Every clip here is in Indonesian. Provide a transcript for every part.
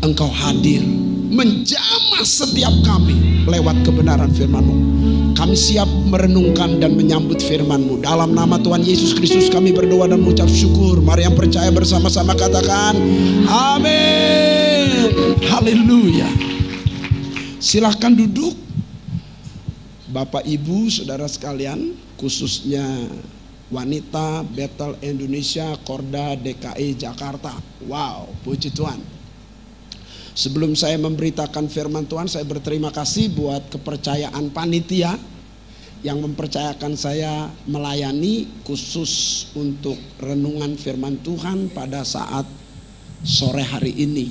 Engkau hadir menjamah setiap kami lewat kebenaran firman-Mu. Kami siap merenungkan dan menyambut firman-Mu. Dalam nama Tuhan Yesus Kristus kami berdoa dan mengucap syukur. Mari yang percaya bersama-sama katakan amin. Haleluya. Silahkan duduk. Bapak Ibu saudara sekalian, khususnya wanita Bethel Indonesia Korda DKI Jakarta. Wow, puji Tuhan. Sebelum saya memberitakan firman Tuhan, saya berterima kasih buat kepercayaan panitia yang mempercayakan saya melayani khusus untuk renungan firman Tuhan pada saat sore hari ini.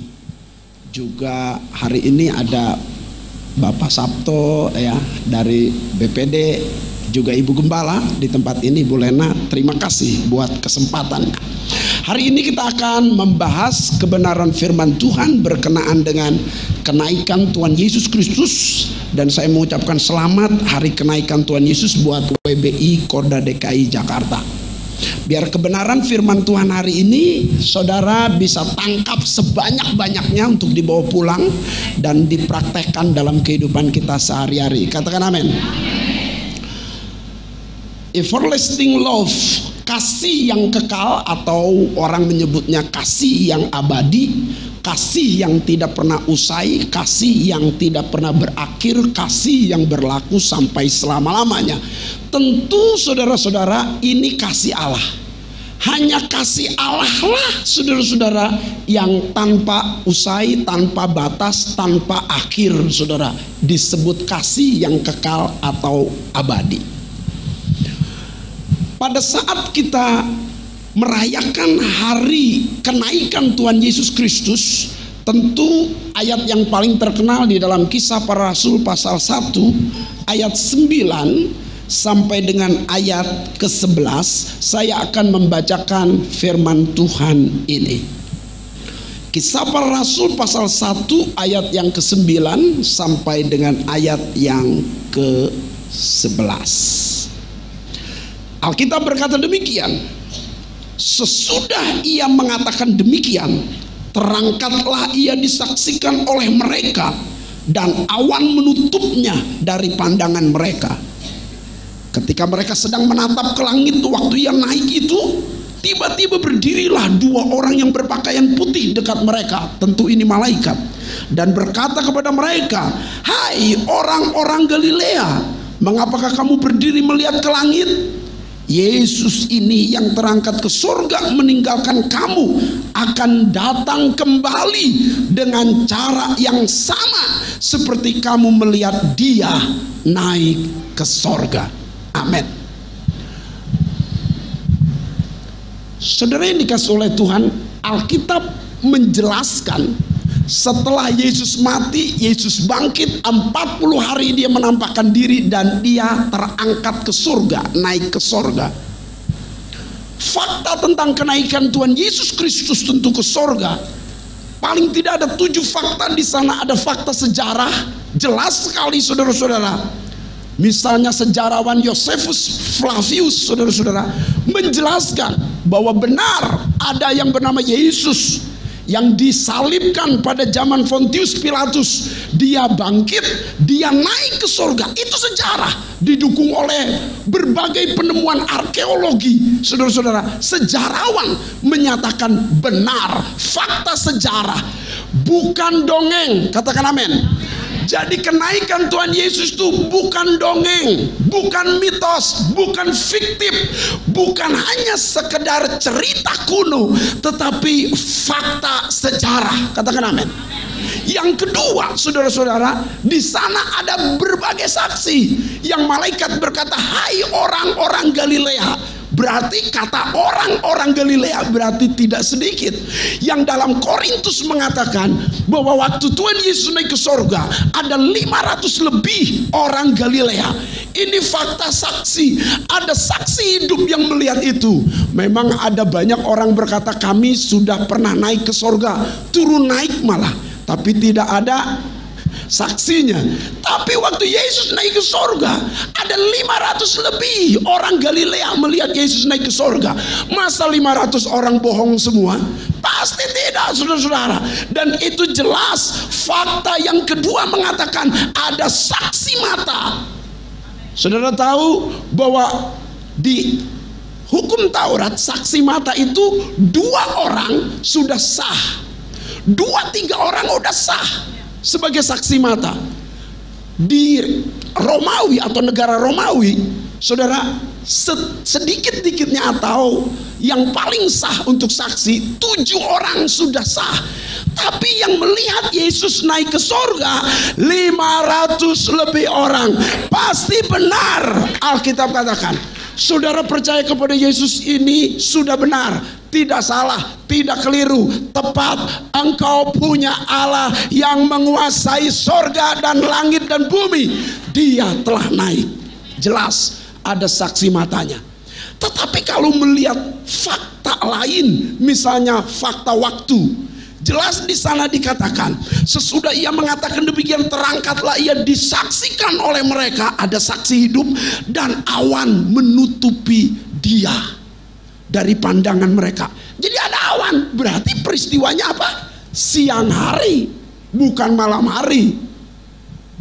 Juga hari ini ada Bapak Sabto ya dari BPD, juga Ibu Gembala di tempat ini, Bu Lena. Terima kasih buat kesempatannya. Hari ini kita akan membahas kebenaran firman Tuhan berkenaan dengan kenaikan Tuhan Yesus Kristus. Dan saya mengucapkan selamat hari kenaikan Tuhan Yesus buat WBI Korda DKI Jakarta. Biar kebenaran firman Tuhan hari ini saudara bisa tangkap sebanyak-banyaknya untuk dibawa pulang dan dipraktekkan dalam kehidupan kita sehari-hari. Katakan amin. Everlasting love, kasih yang kekal, atau orang menyebutnya kasih yang abadi, kasih yang tidak pernah usai, kasih yang tidak pernah berakhir, kasih yang berlaku sampai selama-lamanya. Tentu saudara-saudara, ini kasih Allah. Hanya kasih Allah lah saudara-saudara yang tanpa usai, tanpa batas, tanpa akhir, saudara. Disebut kasih yang kekal atau abadi. Pada saat kita merayakan hari kenaikan Tuhan Yesus Kristus, tentu ayat yang paling terkenal di dalam Kisah Para Rasul pasal 1 ayat 9 sampai dengan ayat ke-11, saya akan membacakan firman Tuhan ini. Kisah Para Rasul pasal 1 ayat yang ke-9 sampai dengan ayat yang ke-11. Alkitab berkata demikian. Sesudah ia mengatakan demikian, terangkatlah ia disaksikan oleh mereka, dan awan menutupnya dari pandangan mereka. Ketika mereka sedang menatap ke langit waktu ia naik itu, tiba-tiba berdirilah dua orang yang berpakaian putih dekat mereka. Tentu ini malaikat. Dan berkata kepada mereka, "Hai orang-orang Galilea, mengapakah kamu berdiri melihat ke langit? Yesus ini yang terangkat ke surga meninggalkan kamu akan datang kembali dengan cara yang sama seperti kamu melihat dia naik ke surga." Amin. Saudara yang dikasih oleh Tuhan, Alkitab menjelaskan setelah Yesus mati, Yesus bangkit, 40 hari dia menampakkan diri dan dia terangkat ke surga, naik ke surga. Fakta tentang kenaikan Tuhan Yesus Kristus tentu ke surga, paling tidak ada 7 fakta di sana. Ada fakta sejarah jelas sekali saudara-saudara. Misalnya sejarawan Josephus Flavius saudara-saudara menjelaskan bahwa benar ada yang bernama Yesus yang disalibkan pada zaman Pontius Pilatus. Dia bangkit, dia naik ke surga. Itu sejarah, didukung oleh berbagai penemuan arkeologi. Saudara-saudara, sejarawan menyatakan benar, fakta sejarah, bukan dongeng. Katakan amin. Jadi kenaikan Tuhan Yesus itu bukan dongeng, bukan mitos, bukan fiktif, bukan hanya sekedar cerita kuno, tetapi fakta sejarah. Katakan amin. Yang kedua, saudara-saudara, di sana ada berbagai saksi. Yang malaikat berkata, "Hai orang-orang Galilea." Berarti kata orang-orang Galilea berarti tidak sedikit. Yang dalam Korintus mengatakan bahwa waktu Tuhan Yesus naik ke surga ada 500 lebih orang Galilea. Ini fakta saksi. Ada saksi hidup yang melihat itu. Memang ada banyak orang berkata kami sudah pernah naik ke surga, turun naik malah, tapi tidak ada saksinya. Tapi waktu Yesus naik ke surga ada 500 lebih orang Galilea melihat Yesus naik ke surga. Masa 500 orang bohong semua? Pasti tidak, saudara-saudara. Dan itu jelas. Fakta yang kedua mengatakan ada saksi mata. Saudara tahu bahwa di hukum Taurat saksi mata itu 2 orang sudah sah, 2-3 orang sudah sah sebagai saksi mata. Di Romawi atau negara Romawi, saudara, sedikit-dikitnya atau yang paling sah untuk saksi 7 orang sudah sah. Tapi yang melihat Yesus naik ke sorga 500 lebih orang. Pasti benar Alkitab katakan. Saudara percaya kepada Yesus ini sudah benar, tidak salah, tidak keliru, tepat. Engkau punya Allah yang menguasai sorga dan langit dan bumi. Dia telah naik. Jelas ada saksi matanya. Tetapi kalau melihat fakta lain, misalnya fakta waktu, jelas di sana dikatakan, sesudah ia mengatakan demikian, terangkatlah ia disaksikan oleh mereka, ada saksi hidup, dan awan menutupi dia dari pandangan mereka. Jadi ada awan, berarti peristiwanya apa? Siang hari, bukan malam hari.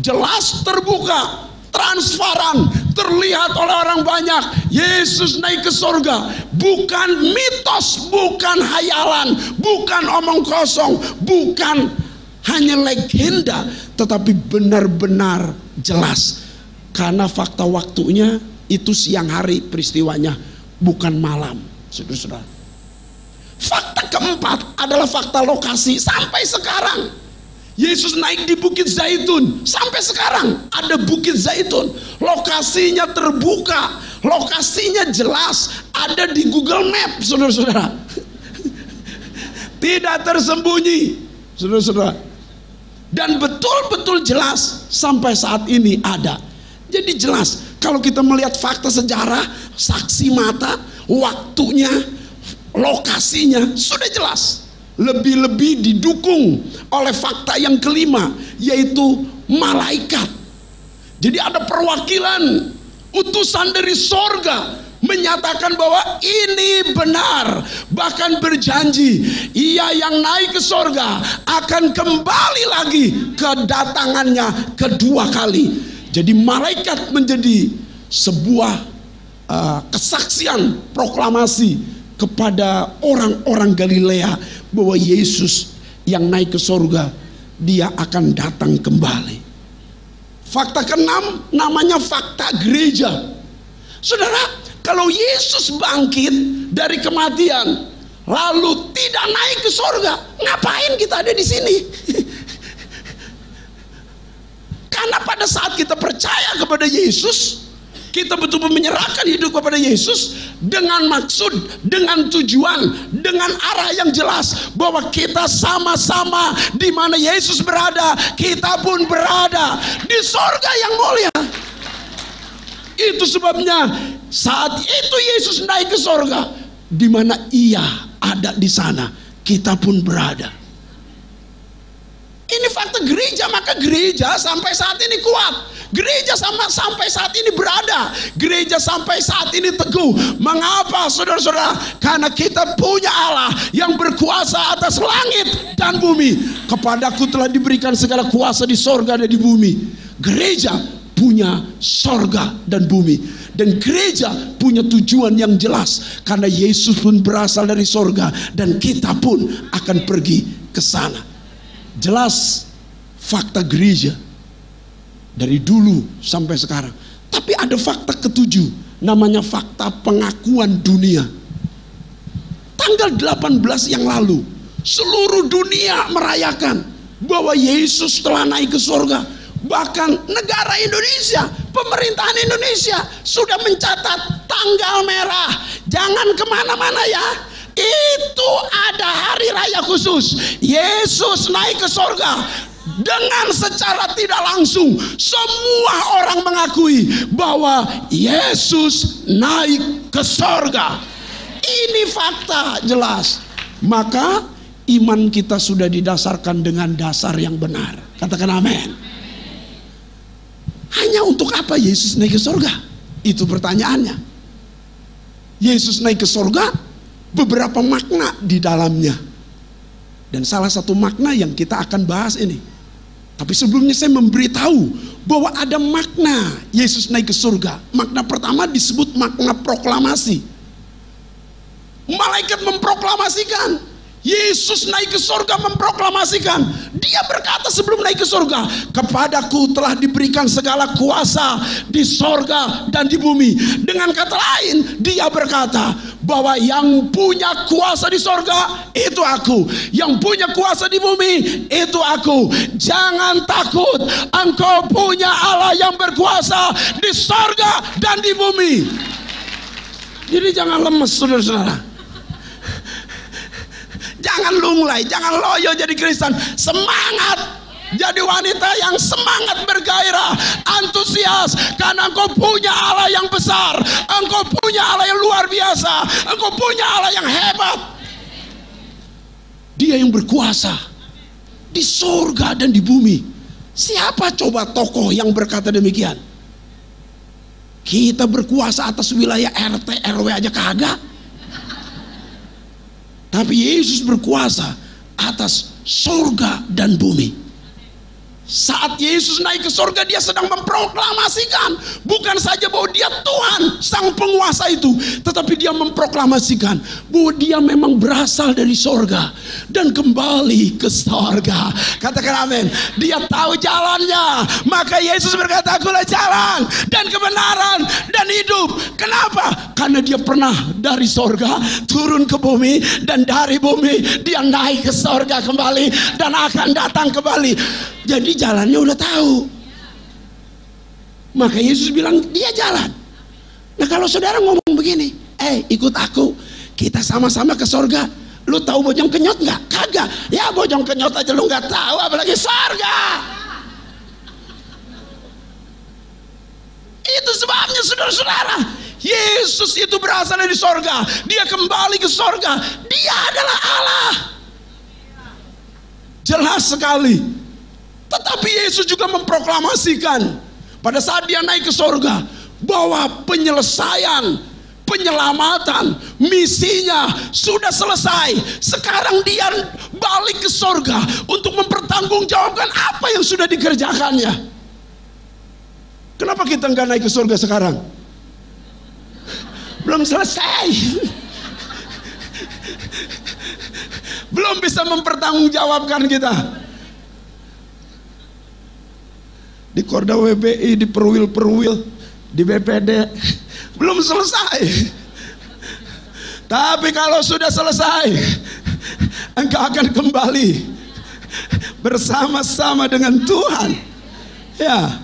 Jelas terbuka, transparan, terlihat oleh orang banyak. Yesus naik ke sorga, bukan mitos, bukan hayalan, bukan omong kosong, bukan hanya legenda, tetapi benar-benar jelas. Karena fakta waktunya itu siang hari peristiwanya, bukan malam, saudara-saudara. Fakta keempat adalah fakta lokasi. Sampai sekarang Yesus naik di Bukit Zaitun. Sampai sekarang ada Bukit Zaitun. Lokasinya terbuka, lokasinya jelas, ada di Google Map, saudara-saudara. Tidak tersembunyi, saudara-saudara. Dan betul-betul jelas sampai saat ini ada. Jadi jelas kalau kita melihat fakta sejarah, saksi mata, waktunya, lokasinya sudah jelas. Lebih-lebih didukung oleh fakta yang kelima, yaitu malaikat. Jadi ada perwakilan utusan dari sorga menyatakan bahwa ini benar, bahkan berjanji ia yang naik ke sorga akan kembali lagi kedatangannya kedua kali. Jadi malaikat menjadi sebuah kesaksian, proklamasi kepada orang-orang Galilea bahwa Yesus yang naik ke sorga, dia akan datang kembali. Fakta keenam namanya fakta gereja. Saudara, kalau Yesus bangkit dari kematian lalu tidak naik ke sorga, ngapain kita ada di sini? Karena pada saat kita percaya kepada Yesus, kita betul-betul menyerahkan hidup kepada Yesus dengan maksud, dengan tujuan, dengan arah yang jelas bahwa kita sama-sama di mana Yesus berada, kita pun berada di sorga yang mulia. Itu sebabnya saat itu Yesus naik ke sorga, di mana ia ada di sana, kita pun berada. Ini fakta gereja, maka gereja sampai saat ini kuat. Gereja sampai saat ini berada. Gereja sampai saat ini teguh. Mengapa, saudara-saudara? Karena kita punya Allah yang berkuasa atas langit dan bumi. Kepadaku telah diberikan segala kuasa di sorga dan di bumi. Gereja punya sorga dan bumi. Dan gereja punya tujuan yang jelas. Karena Yesus pun berasal dari sorga, dan kita pun akan pergi ke sana. Jelas fakta gereja dari dulu sampai sekarang. Tapi ada fakta ketujuh, namanya fakta pengakuan dunia. Tanggal 18 yang lalu seluruh dunia merayakan bahwa Yesus telah naik ke surga. Bahkan negara Indonesia, pemerintahan Indonesia sudah mencatat tanggal merah. Jangan kemana-mana ya, itu ada hari raya khusus. Yesus naik ke sorga. Dengan secara tidak langsung semua orang mengakui bahwa Yesus naik ke sorga. Ini fakta jelas. Maka iman kita sudah didasarkan dengan dasar yang benar. Katakan amin. Hanya untuk apa Yesus naik ke sorga? Itu pertanyaannya. Yesus naik ke sorga, beberapa makna di dalamnya. Dan salah satu makna yang kita akan bahas ini. Tapi sebelumnya saya memberitahu bahwa ada makna Yesus naik ke surga. Makna pertama disebut makna proklamasi. Malaikat memproklamasikan. Yesus naik ke surga memproklamasikan. Dia berkata sebelum naik ke surga, kepadaku telah diberikan segala kuasa di surga dan di bumi. Dengan kata lain, dia berkata bahwa yang punya kuasa di surga itu aku, yang punya kuasa di bumi itu aku. Jangan takut, engkau punya Allah yang berkuasa di surga dan di bumi. Jadi jangan lemes, saudara-saudara. Jangan lunglai, jangan loyo jadi Kristen. Semangat jadi wanita yang semangat bergairah, antusias, karena engkau punya Allah yang besar, engkau punya Allah yang luar biasa, engkau punya Allah yang hebat. Dia yang berkuasa di surga dan di bumi. Siapa coba tokoh yang berkata demikian? Kita berkuasa atas wilayah RT RW aja kagak. Tapi Yesus berkuasa atas surga dan bumi. Saat Yesus naik ke surga, dia sedang memproklamasikan bukan saja bahwa dia Tuhan sang penguasa itu, tetapi dia memproklamasikan bahwa dia memang berasal dari surga dan kembali ke surga. Katakan amin. Dia tahu jalannya, maka Yesus berkata, akulah jalan dan kebenaran dan hidup. Kenapa? Karena dia pernah dari surga turun ke bumi, dan dari bumi dia naik ke surga kembali dan akan datang kembali. Jadi jalannya udah tahu. Maka Yesus bilang dia jalan. Nah kalau saudara ngomong begini, ikut aku, kita sama-sama ke surga. Lu tahu bojong kenyot nggak? Kagak. Ya bojong kenyot aja lu nggak tahu, apalagi surga. Itu sebabnya saudara-saudara, Yesus itu berasal dari surga. Dia kembali ke surga. Dia adalah Allah. Jelas sekali. Tetapi Yesus juga memproklamasikan pada saat dia naik ke surga bahwa penyelesaian, penyelamatan, misinya sudah selesai. Sekarang dia balik ke surga untuk mempertanggungjawabkan apa yang sudah dikerjakannya. Kenapa kita nggak naik ke surga sekarang? Belum selesai. Belum bisa mempertanggungjawabkan kita. Di Korda WBI, di Perwil, di BPD, belum selesai. Tapi kalau sudah selesai, engkau akan kembali bersama-sama dengan Tuhan. Ya,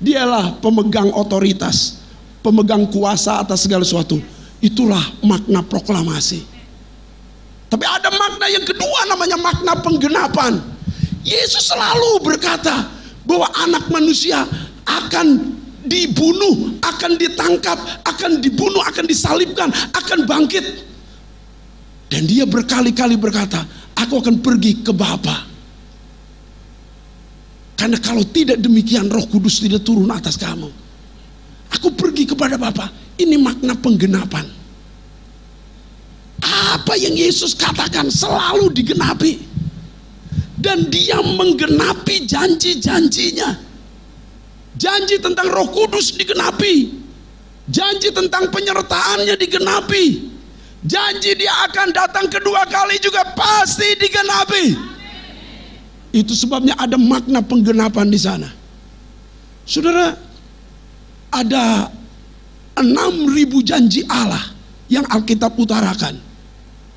dialah pemegang otoritas, pemegang kuasa atas segala sesuatu. Itulah makna proklamasi. Tapi ada makna yang kedua, namanya makna penggenapan. Yesus selalu berkata bahwa anak manusia akan dibunuh, akan ditangkap, akan dibunuh, akan disalibkan, akan bangkit. Dan dia berkali-kali berkata, aku akan pergi ke Bapa. Karena kalau tidak demikian, Roh Kudus tidak turun atas kamu. Aku pergi kepada Bapa. Ini makna penggenapan. Apa yang Yesus katakan selalu digenapi. Dan dia menggenapi janji-janjinya. Janji tentang Roh Kudus digenapi. Janji tentang penyertaannya digenapi. Janji dia akan datang kedua kali juga pasti digenapi. Itu sebabnya ada makna penggenapan di sana. Saudara, ada 6.000 janji Allah yang Alkitab utarakan.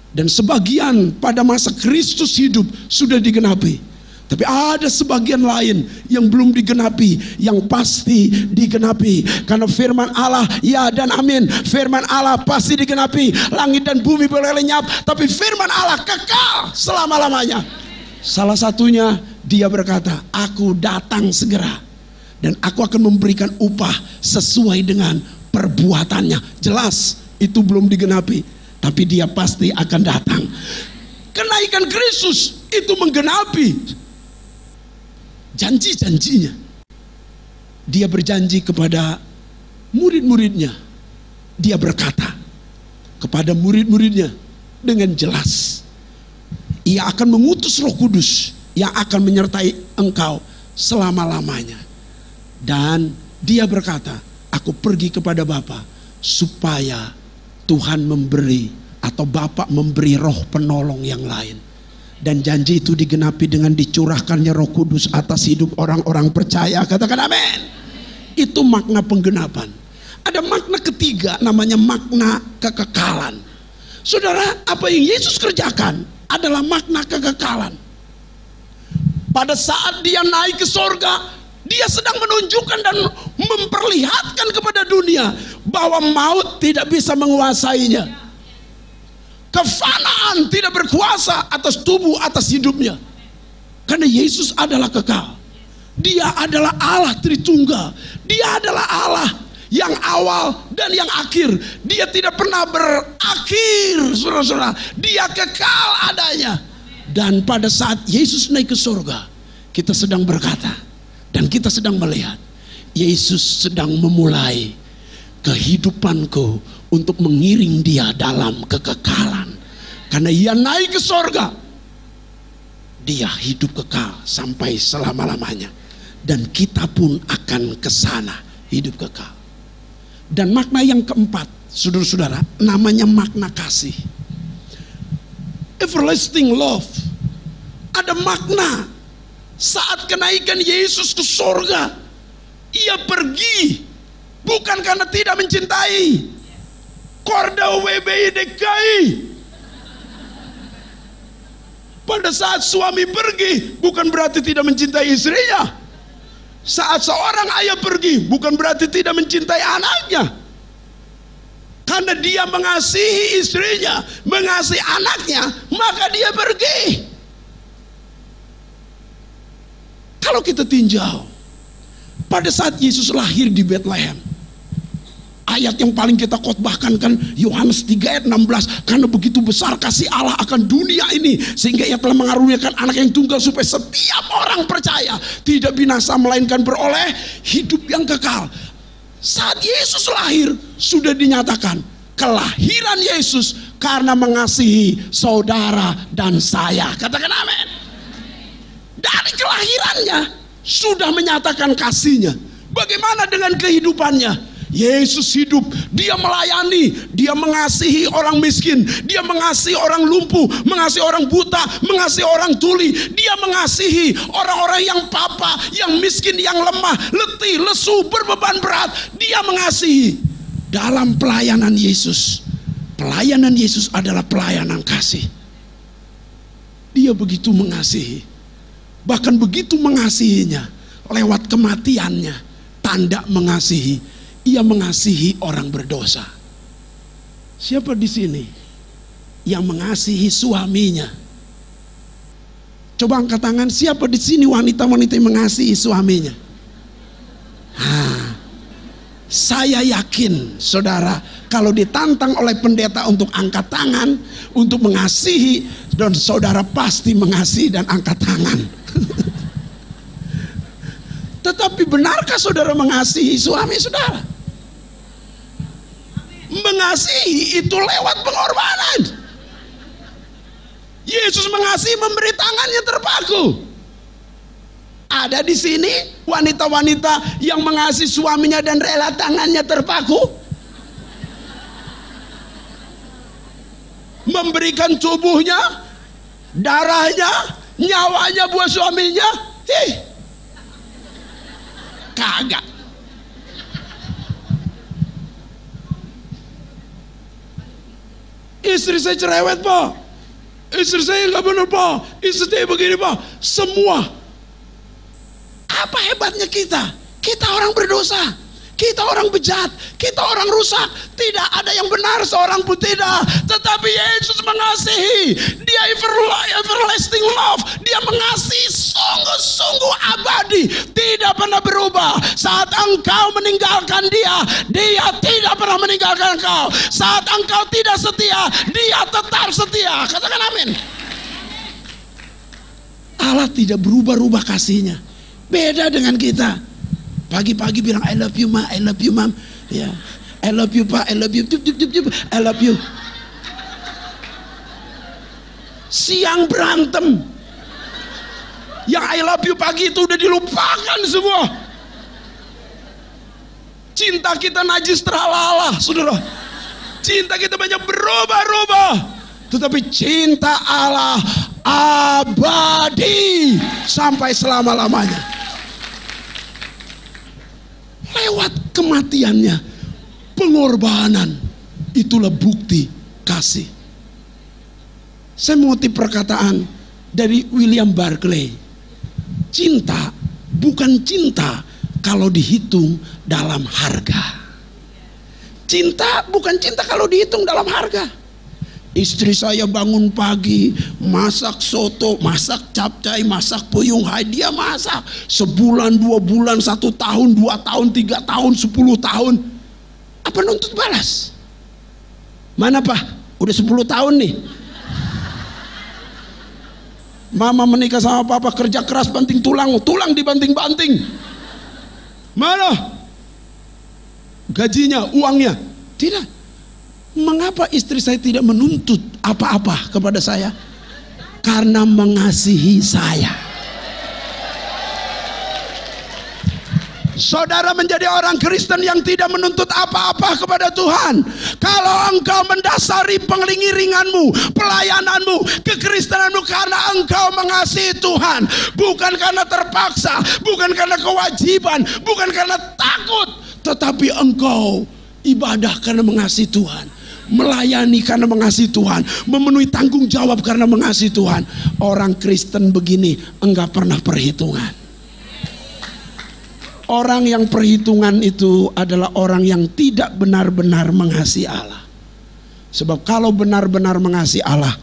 Dan sebagian pada masa Kristus hidup sudah digenapi. Tapi ada sebagian lain yang belum digenapi, yang pasti digenapi. Karena firman Allah, ya dan amin. Firman Allah pasti digenapi. Langit dan bumi boleh lenyap, tapi firman Allah kekal selama-lamanya. Salah satunya dia berkata, aku datang segera. Dan aku akan memberikan upah sesuai dengan perbuatannya. Jelas itu belum digenapi, tapi dia pasti akan datang. Kenaikan Kristus itu menggenapi janji-janjinya. Dia berjanji kepada murid-muridnya. Dia berkata kepada murid-muridnya dengan jelas, Ia akan mengutus Roh Kudus yang akan menyertai engkau selama-lamanya. Dan dia berkata, aku pergi kepada Bapa supaya Tuhan memberi atau Bapa memberi roh penolong yang lain. Dan janji itu digenapi dengan dicurahkannya Roh Kudus atas hidup orang-orang percaya. Katakan amin. Itu makna penggenapan. Ada makna ketiga, namanya makna kekekalan. Saudara, apa yang Yesus kerjakan adalah makna kekekalan. Pada saat dia naik ke sorga, dia sedang menunjukkan dan memperlihatkan kepada dunia bahwa maut tidak bisa menguasainya. Kefanaan tidak berkuasa atas tubuh, atas hidupnya. Karena Yesus adalah kekal. Dia adalah Allah Tritunggal. Dia adalah Allah yang awal dan yang akhir. Dia tidak pernah berakhir, saudara-saudara. Dia kekal adanya. Dan pada saat Yesus naik ke surga, kita sedang berkata dan kita sedang melihat Yesus sedang memulai kehidupanku untuk mengiring dia dalam kekekalan. Karena ia naik ke surga, dia hidup kekal sampai selama-lamanya. Dan kita pun akan ke sana hidup kekal. Dan makna yang keempat, saudara-saudara, namanya makna kasih. Everlasting love. Ada makna saat kenaikan Yesus ke surga, ia pergi bukan karena tidak mencintai. Korda WBI DKI. Pada saat suami pergi bukan berarti tidak mencintai istrinya. Saat seorang ayah pergi bukan berarti tidak mencintai anaknya. Karena dia mengasihi istrinya, mengasihi anaknya, maka dia pergi. Kalau kita tinjau pada saat Yesus lahir di Bethlehem, ayat yang paling kita khotbahkan kan Yohanes 3 ayat 16. Karena begitu besar kasih Allah akan dunia ini, sehingga ia telah mengaruniakan anak yang tunggal, supaya setiap orang percaya tidak binasa melainkan beroleh hidup yang kekal. Saat Yesus lahir sudah dinyatakan kelahiran Yesus karena mengasihi saudara dan saya. Katakan amin. Dari kelahirannya sudah menyatakan kasihnya. Bagaimana dengan kehidupannya? Yesus hidup, dia melayani, dia mengasihi orang miskin, dia mengasihi orang lumpuh, mengasihi orang buta, mengasihi orang tuli, dia mengasihi orang-orang yang papa, yang miskin, yang lemah, letih, lesu, berbeban berat, dia mengasihi. Dalam pelayanan Yesus adalah pelayanan kasih. Dia begitu mengasihi, bahkan begitu mengasihinya lewat kematiannya, tanda mengasihi. Ia mengasihi orang berdosa. Siapa di sini yang mengasihi suaminya? Coba angkat tangan. Siapa di sini wanita-wanita yang mengasihi suaminya? Saya yakin, saudara, kalau ditantang oleh pendeta untuk angkat tangan, untuk mengasihi, dan saudara pasti mengasihi dan angkat tangan. Tetapi benarkah saudara mengasihi suami saudara? Mengasihi itu lewat pengorbanan. Yesus mengasihi memberi tangannya terpaku. Ada di sini wanita-wanita yang mengasihi suaminya dan rela tangannya terpaku, memberikan tubuhnya, darahnya, nyawanya buat suaminya. Kagak. Istri saya cerewet pak, istri saya nggak benar pak, istri saya begini pak. Semua. Apa hebatnya kita? Kita orang berdosa, kita orang bejat, kita orang rusak. Tidak ada yang benar, seorang pun tidak. Tetapi Yesus mengasihi. Dia everlasting love. Dia mengasihi sungguh-sungguh abadi, tidak pernah berubah. Saat engkau meninggalkan dia, dia tidak pernah meninggalkan engkau. Saat engkau tidak setia, dia tetap setia. Katakan amin. Allah tidak berubah-ubah kasihnya. Beda dengan kita. Pagi-pagi bilang I love you ma, I love you mam, ya, I love you pak, I love you, I love you. siang berantem. Yang I love you pagi itu udah dilupakan semua. Cinta kita najis terhalah, saudara. Cinta kita banyak berubah-ubah, tetapi cinta Allah abadi sampai selama-lamanya. Lewat kematiannya, pengorbanan, itulah bukti kasih. Saya mengutip perkataan dari William Barclay. Cinta bukan cinta kalau dihitung dalam harga. Cinta bukan cinta kalau dihitung dalam harga. Istri saya bangun pagi, masak soto, masak capcay, masak puyung hai, dia masak. Sebulan, 2 bulan, 1 tahun, 2 tahun, 3 tahun, 10 tahun. Apa nuntut balas? Mana Pak? Udah 10 tahun nih. Mama menikah sama papa, kerja keras banting tulang, tulang dibanting-banting. Mana gajinya, uangnya? Tidak. Mengapa istri saya tidak menuntut apa-apa kepada saya? Karena mengasihi saya. Saudara menjadi orang Kristen yang tidak menuntut apa-apa kepada Tuhan. Kalau engkau mendasari pengiringanmu, pelayananmu, kekristenanmu karena engkau mengasihi Tuhan, bukan karena terpaksa, bukan karena kewajiban, bukan karena takut, tetapi engkau ibadah karena mengasihi Tuhan, melayani karena mengasihi Tuhan, memenuhi tanggung jawab karena mengasihi Tuhan. Orang Kristen begini enggak pernah perhitungan. Orang yang perhitungan itu adalah orang yang tidak benar-benar mengasihi Allah. Sebab kalau benar-benar mengasihi Allah,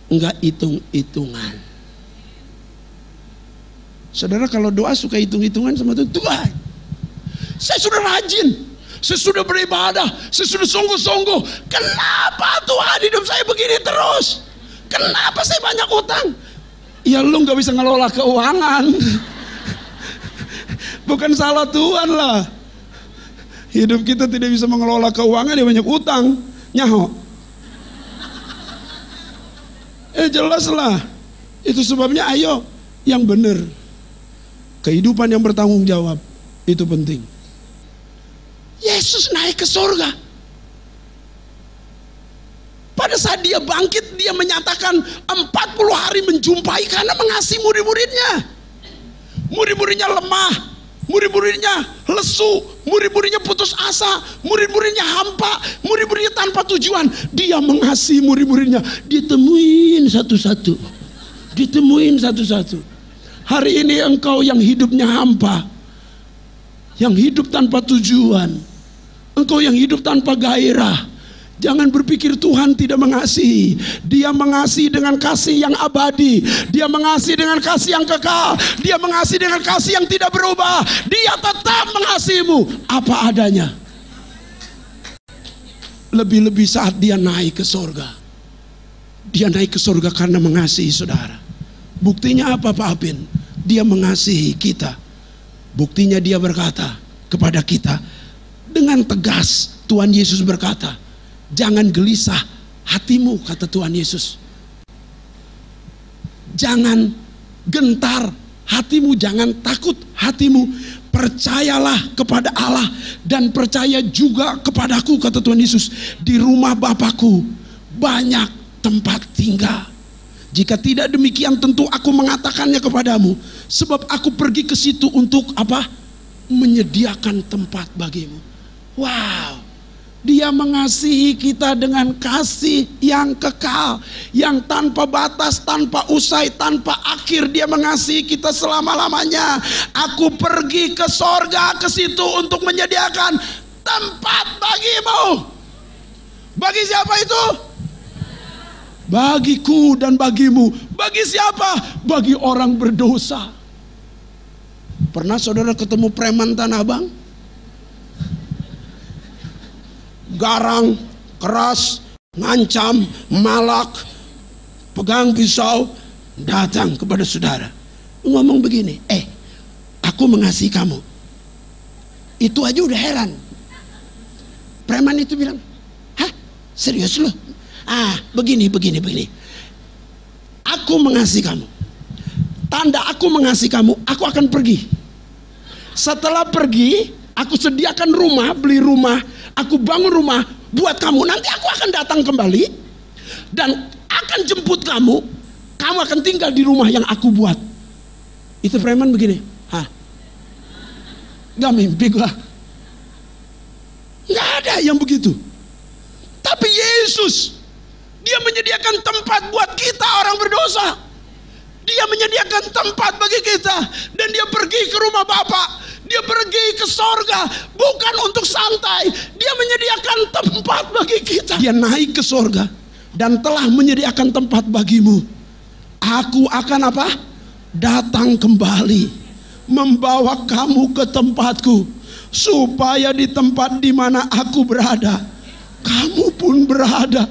enggak hitung-hitungan. Saudara kalau doa suka hitung-hitungan sama Tuhan. Tuhan, saya sudah rajin, saya sudah beribadah, saya sudah sungguh-sungguh. Kenapa Tuhan hidup saya begini terus? Kenapa saya banyak utang? Ya lu gak bisa ngelola keuangan. Bukan salah Tuhan lah. Hidup kita tidak bisa mengelola keuangan, dia banyak utang. Nyaho. Jelas lah. Itu sebabnya ayo yang benar. Kehidupan yang bertanggung jawab. Itu penting. Yesus naik ke surga. Pada saat dia bangkit, dia menyatakan 40 hari menjumpai karena mengasihi murid-muridnya. Murid-muridnya lemah, murid-muridnya lesu, murid-muridnya putus asa, murid-muridnya hampa, murid-muridnya tanpa tujuan. Dia mengasihi murid-muridnya. Ditemuin satu-satu. Ditemuin satu-satu. Hari ini engkau yang hidupnya hampa, yang hidup tanpa tujuan, engkau yang hidup tanpa gairah, jangan berpikir Tuhan tidak mengasihi. Dia mengasihi dengan kasih yang abadi. Dia mengasihi dengan kasih yang kekal. Dia mengasihi dengan kasih yang tidak berubah. Dia tetap mengasihimu apa adanya. Lebih-lebih saat dia naik ke surga. Dia naik ke surga karena mengasihi saudara. Buktinya apa Pak Apin? Dia mengasihi kita. Buktinya dia berkata kepada kita dengan tegas. Tuhan Yesus berkata, jangan gelisah hatimu, kata Tuhan Yesus. Jangan gentar hatimu, jangan takut hatimu. Percayalah kepada Allah dan percaya juga kepadaku, kata Tuhan Yesus. Di rumah Bapakku banyak tempat tinggal. Jika tidak demikian tentu aku mengatakannya kepadamu. Sebab aku pergi ke situ untuk apa? Menyediakan tempat bagimu. Wow. Dia mengasihi kita dengan kasih yang kekal, yang tanpa batas, tanpa usai, tanpa akhir. Dia mengasihi kita selama-lamanya. Aku pergi ke sorga, ke situ untuk menyediakan tempat bagimu. Bagi siapa itu? Bagiku dan bagimu. Bagi siapa? Bagi orang berdosa. Pernah saudara ketemu preman Tanah Abang? Garang, keras, ngancam, malak, pegang pisau, datang kepada saudara, ngomong begini, aku mengasihi kamu. Itu aja udah heran. Preman itu bilang, hah, serius lo? Begini. aku mengasihi kamu. Tanda aku mengasihi kamu, aku akan pergi. Setelah pergi, aku sediakan rumah, beli rumah, aku bangun rumah buat kamu. Nanti aku akan datang kembali dan akan jemput kamu. Kamu akan tinggal di rumah yang aku buat. Itu preman begini. Hah? Gak mimpi gua. Gak ada yang begitu. Tapi Yesus, dia menyediakan tempat buat kita orang berdosa. Dia menyediakan tempat bagi kita. Dan dia pergi ke rumah Bapa. Dia pergi ke sorga. Bukan untuk santai. Dia menyediakan tempat bagi kita. Dia naik ke sorga. Dan telah menyediakan tempat bagimu. Aku akan apa? Datang kembali. Membawa kamu ke tempatku. Supaya di tempat di mana aku berada, kamu pun berada.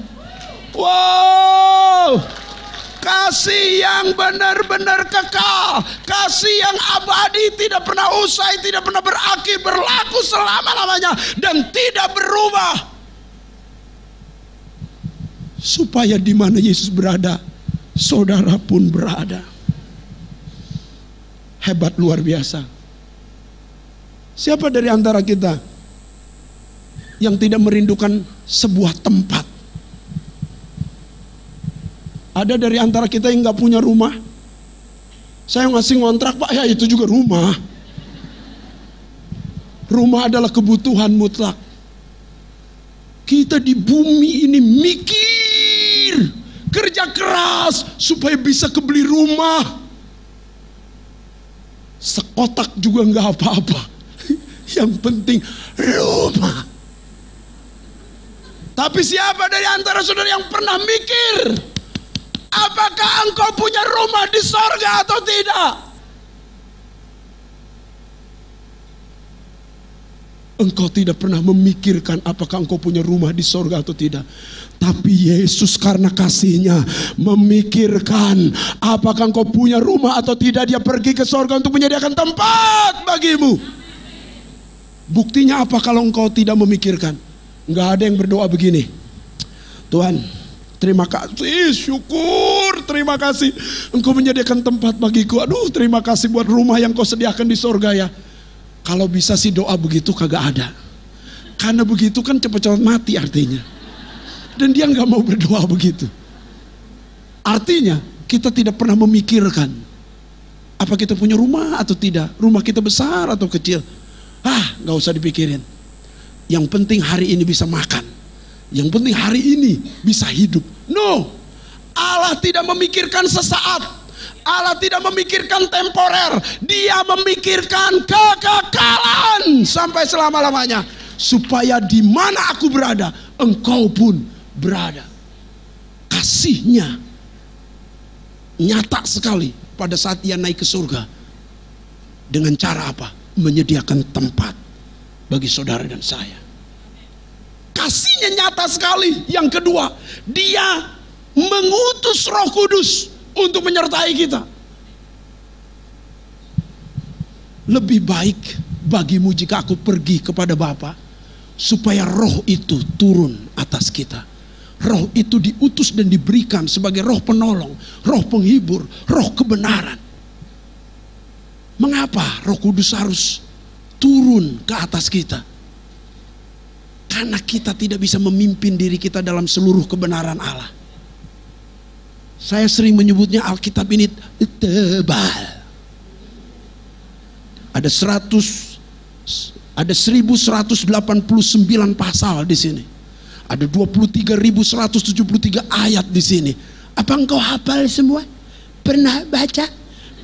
Wow! Kasih yang benar-benar kekal, kasih yang abadi, tidak pernah usai, tidak pernah berakhir, berlaku selama-lamanya dan tidak berubah. Supaya di mana Yesus berada, saudara pun berada. Hebat, luar biasa. Siapa dari antara kita yang tidak merindukan sebuah tempat? Ada dari antara kita yang gak punya rumah? Saya ngasih ngontrak, Pak, ya itu juga rumah. Rumah adalah kebutuhan mutlak. Kita di bumi ini mikir, kerja keras supaya bisa kebeli rumah. Sekotak juga gak apa-apa. Yang penting rumah. Tapi siapa dari antara saudara yang pernah mikir, apakah engkau punya rumah di sorga atau tidak? Engkau tidak pernah memikirkan apakah engkau punya rumah di sorga atau tidak. Tapi Yesus karena kasihnya memikirkan apakah engkau punya rumah atau tidak. Dia pergi ke sorga untuk menyediakan tempat bagimu. Buktinya apa kalau engkau tidak memikirkan? Nggak ada yang berdoa begini, Tuhan, terima kasih, syukur, terima kasih engkau menyediakan tempat bagiku. Aduh, terima kasih buat rumah yang kau sediakan di sorga ya. Kalau bisa sih doa begitu kagak ada. Karena begitu kan cepat-cepat mati artinya. Dan dia nggak mau berdoa begitu. Artinya kita tidak pernah memikirkan apa kita punya rumah atau tidak. Rumah kita besar atau kecil. Nggak usah dipikirin. Yang penting hari ini bisa makan. Yang penting hari ini bisa hidup. No, Allah tidak memikirkan sesaat. Allah tidak memikirkan temporer. Dia memikirkan kekekalan sampai selama-lamanya. Supaya di mana aku berada, engkau pun berada. Kasihnya nyata sekali pada saat dia naik ke surga. Dengan cara apa? Menyediakan tempat bagi saudara dan saya. Kasihnya nyata sekali. Yang kedua, dia mengutus Roh Kudus untuk menyertai kita. Lebih baik bagimu jika aku pergi kepada Bapa, supaya roh itu turun atas kita. Roh itu diutus dan diberikan sebagai roh penolong, roh penghibur, roh kebenaran. Mengapa Roh Kudus harus turun ke atas kita? Karena kita tidak bisa memimpin diri kita dalam seluruh kebenaran Allah. Saya sering menyebutnya Alkitab ini tebal. Ada 1189 pasal di sini. Ada 23.173 ayat di sini. Apa engkau hafal semua? Pernah baca?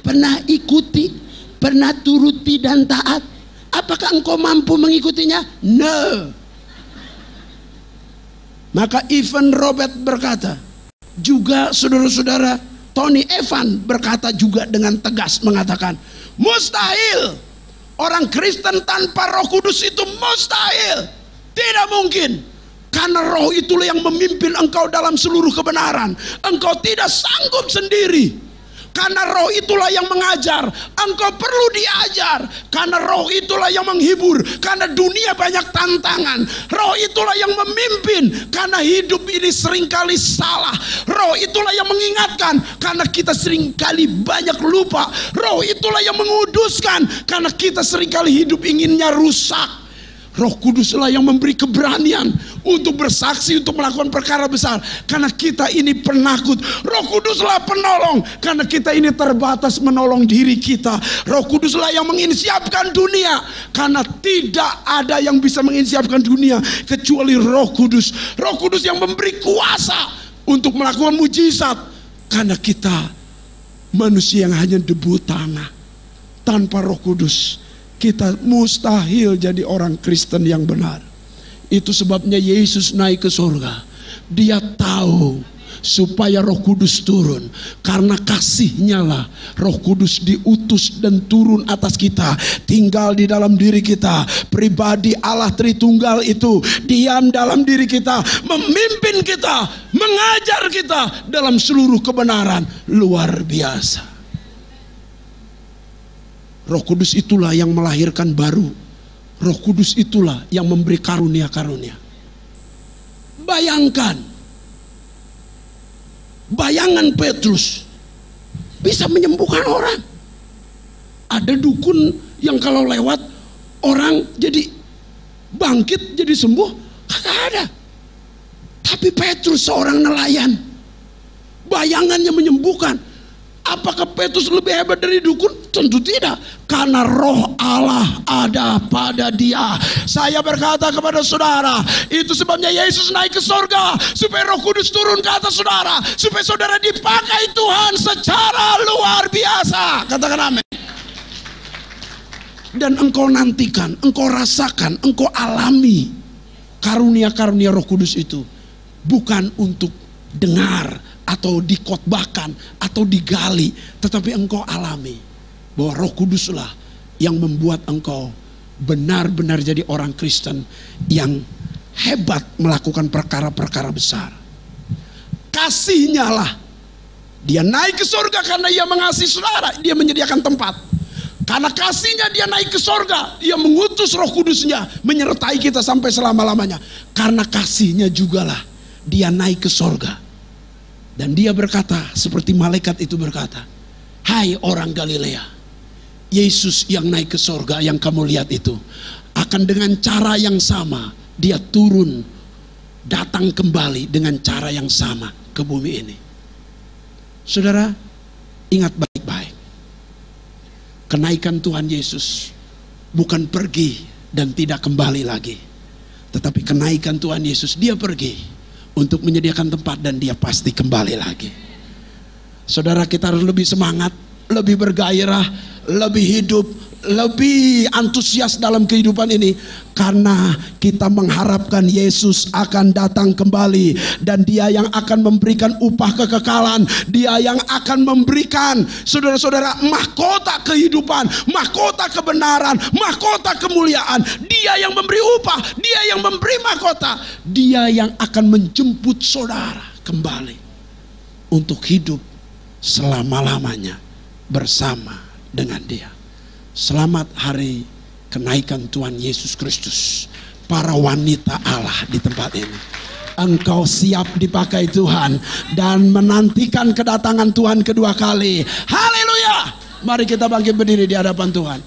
Pernah ikuti? Pernah turuti dan taat? Apakah engkau mampu mengikutinya? No. Maka Ivan Robert berkata, juga saudara-saudara Tony Evan berkata juga dengan tegas mengatakan, mustahil orang Kristen tanpa Roh Kudus itu mustahil. Tidak mungkin. Karena roh itulah yang memimpin engkau dalam seluruh kebenaran. Engkau tidak sanggup sendiri. Karena roh itulah yang mengajar. Engkau perlu diajar. Karena roh itulah yang menghibur. Karena dunia banyak tantangan. Roh itulah yang memimpin. Karena hidup ini seringkali salah. Roh itulah yang mengingatkan. Karena kita seringkali banyak lupa. Roh itulah yang menguduskan. Karena kita seringkali hidup inginnya rusak. Roh Kuduslah yang memberi keberanian untuk bersaksi, untuk melakukan perkara besar. Karena kita ini penakut. Roh Kuduslah penolong. Karena kita ini terbatas menolong diri kita. Roh Kuduslah yang menginisiapkan dunia. Karena tidak ada yang bisa menginisiapkan dunia kecuali Roh Kudus. Roh Kudus yang memberi kuasa untuk melakukan mujizat. Karena kita manusia yang hanya debu tanah. Tanpa Roh Kudus kita mustahil jadi orang Kristen yang benar. Itu sebabnya Yesus naik ke surga. Dia tahu supaya Roh Kudus turun. Karena kasih-Nya lah Roh Kudus diutus dan turun atas kita. Tinggal di dalam diri kita. Pribadi Allah Tritunggal itu diam dalam diri kita. Memimpin kita. Mengajar kita dalam seluruh kebenaran. Luar biasa. Roh Kudus itulah yang melahirkan baru. Roh Kudus itulah yang memberi karunia-karunia. Bayangkan. Bayangan Petrus bisa menyembuhkan orang. Ada dukun yang kalau lewat orang jadi bangkit, jadi sembuh. Kagak ada. Tapi Petrus seorang nelayan. Bayangannya menyembuhkan. Apakah Petrus lebih hebat dari dukun? Tentu tidak. Karena roh Allah ada pada dia. Saya berkata kepada saudara, itu sebabnya Yesus naik ke surga. Supaya Roh Kudus turun ke atas saudara. Supaya saudara dipakai Tuhan secara luar biasa. Katakan amin. Dan engkau nantikan, engkau rasakan, engkau alami karunia-karunia Roh Kudus itu. Bukan untuk dengar atau dikotbahkan atau digali, tetapi engkau alami bahwa Roh Kuduslah yang membuat engkau benar-benar jadi orang Kristen yang hebat melakukan perkara-perkara besar. Kasih-Nya lah dia naik ke surga. Karena ia mengasihi saudara, dia menyediakan tempat. Karena kasih-Nya dia naik ke surga. Dia mengutus Roh Kudus-Nya menyertai kita sampai selama-lamanya. Karena kasih-Nya jugalah dia naik ke surga. Dan dia berkata seperti malaikat itu berkata, hai orang Galilea, Yesus yang naik ke surga yang kamu lihat itu akan dengan cara yang sama dia turun, datang kembali dengan cara yang sama ke bumi ini. Saudara, ingat baik-baik. Kenaikan Tuhan Yesus bukan pergi dan tidak kembali lagi. Tetapi kenaikan Tuhan Yesus, dia pergi untuk menyediakan tempat dan dia pasti kembali lagi. Saudara, kita harus lebih semangat, lebih bergairah, lebih hidup, lebih antusias dalam kehidupan ini. Karena kita mengharapkan Yesus akan datang kembali. Dan dia yang akan memberikan upah kekekalan. Dia yang akan memberikan, saudara-saudara, mahkota kehidupan, mahkota kebenaran, mahkota kemuliaan. Dia yang memberi upah, dia yang memberi mahkota. Dia yang akan menjemput saudara kembali untuk hidup selama-lamanya bersama dengan dia. Selamat hari kenaikan Tuhan Yesus Kristus. Para wanita Allah di tempat ini, engkau siap dipakai Tuhan dan menantikan kedatangan Tuhan kedua kali. Haleluya. Mari kita bangkit berdiri di hadapan Tuhan.